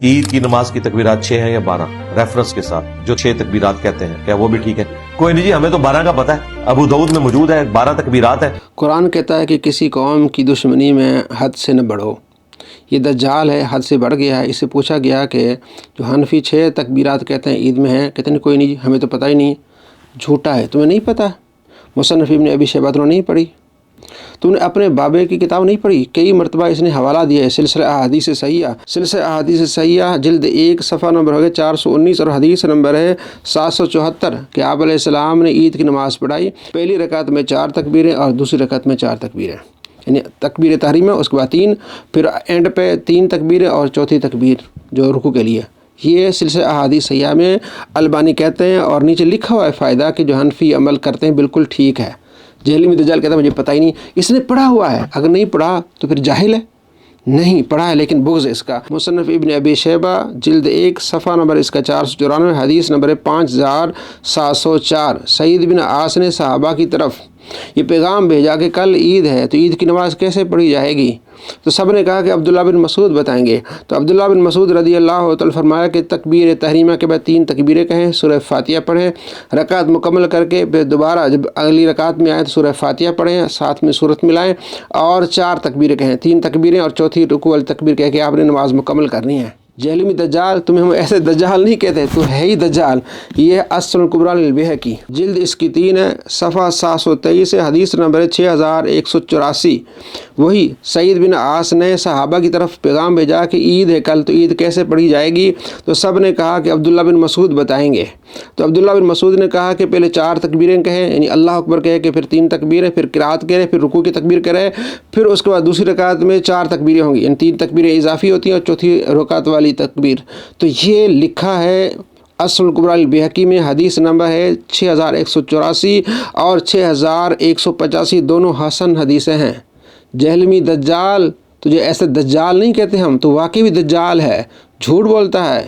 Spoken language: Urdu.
عید کی نماز کی تکبیرات 6 ہیں یا 12 ریفرنس کے ساتھ جو 6 تکبیرات کہتے ہیں، کیا وہ بھی ٹھیک ہے؟ کوئی نہیں جی، ہمیں تو 12 کا پتہ ہے، ابو داؤد میں موجود ہے، 12 تکبیرات ہے۔ قرآن کہتا ہے کہ کسی قوم کی دشمنی میں حد سے نہ بڑھو۔ یہ دجال ہے، حد سے بڑھ گیا ہے۔ اس سے پوچھا گیا کہ جو حنفی 6 تکبیرات کہتے ہیں عید میں ہیں، کہتے ہیں کوئی نہیں جی، ہمیں تو پتہ ہی نہیں، جھوٹا ہے، تمہیں نہیں پتہ؟ مصنف ابن ابی شیبہ نے نہیں پڑھی؟ تم نے اپنے بابے کی کتاب نہیں پڑھی؟ کئی مرتبہ اس نے حوالہ دیا ہے، سلسلہ احادیث صحیحہ جلد 1 صفحہ نمبر ہو گیا 419 اور حدیث نمبر ہے 774 کہ آپ علیہ السلام نے عید کی نماز پڑھائی، پہلی رکعت میں 4 تکبیریں اور دوسری رکعت میں 4 تکبیریں، یعنی تکبیر تحریمہ، اس کے بعد 3، پھر اینڈ پہ 3 تکبیریں اور چوتھی تکبیر جو رکوع کے لیے۔ یہ سلسلہ احادیث صحیحہ میں البانی کہتے ہیں، اور نیچے لکھا ہوا ہے فائدہ کہ جو حنفی عمل کرتے ہیں بالکل ٹھیک ہے۔ جہلمی دجال کہتا ہے مجھے پتہ ہی نہیں، اس نے پڑھا ہوا ہے، اگر نہیں پڑھا تو پھر جاہل ہے، نہیں پڑھا ہے لیکن بغض اس کا۔ مصنف ابن ابی شیبہ جلد 1 صفحہ نمبر اس کا 494 حدیث نمبر 5704 سعید بن عاص نے صحابہ کی طرف یہ پیغام بھیجا کہ کل عید ہے تو عید کی نماز کیسے پڑھی جائے گی؟ تو سب نے کہا کہ عبداللہ بن مسعود بتائیں گے۔ تو عبداللہ بن مسعود رضی اللہ تعالیٰ فرمایا کہ تکبیر تحریمہ کے بعد 3 تکبیریں کہیں، سورہ فاتحہ پڑھیں، رکعت مکمل کر کے پھر دوبارہ جب اگلی رکعت میں آئیں تو سورہ فاتحہ پڑھیں، ساتھ میں سورت ملائیں اور 4 تکبیریں کہیں، 3 تکبیریں اور چوتھی رکوع والی تکبیر کہہ کے آپ نے نماز مکمل کرنی ہے۔ جہلمی دجال، تمہیں ہم ایسے دجال نہیں کہتے، تو ہے ہی دجال۔ یہ السنن الکبریٰ للبیہقی جلد اس کی 3 ہے، صفحہ 723 ہے، حدیث نمبر 6184۔ وہی سعید بن عاص نے صحابہ کی طرف پیغام بھیجا کہ عید ہے کل تو عید کیسے پڑھی جائے گی؟ تو سب نے کہا کہ عبداللہ بن مسعود بتائیں گے۔ تو عبداللہ بن مسعود نے کہا کہ پہلے 4 تکبیریں کہیں، یعنی اللہ اکبر کہے کہ پھر 3 تکبیریں، پھر قرات کرے، پھر رکوع کی تکبیر کرے، پھر اس کے بعد دوسری رکعت میں 4 تکبیریں ہوں گی، یعنی 3 تکبیریں اضافی ہوتی ہیں اور چوتھی رکعت والی تکبیر۔ تو یہ لکھا ہے السنن الکبریٰ للبیہقی میں، حدیث نمبر ہے 6184 اور 6185، دونوں حسن حدیثیں ہیں۔ جہلمی دجال، تجھے ایسے دجال نہیں کہتے ہم، تو واقعی بھی دجال ہے، جھوٹ بولتا ہے۔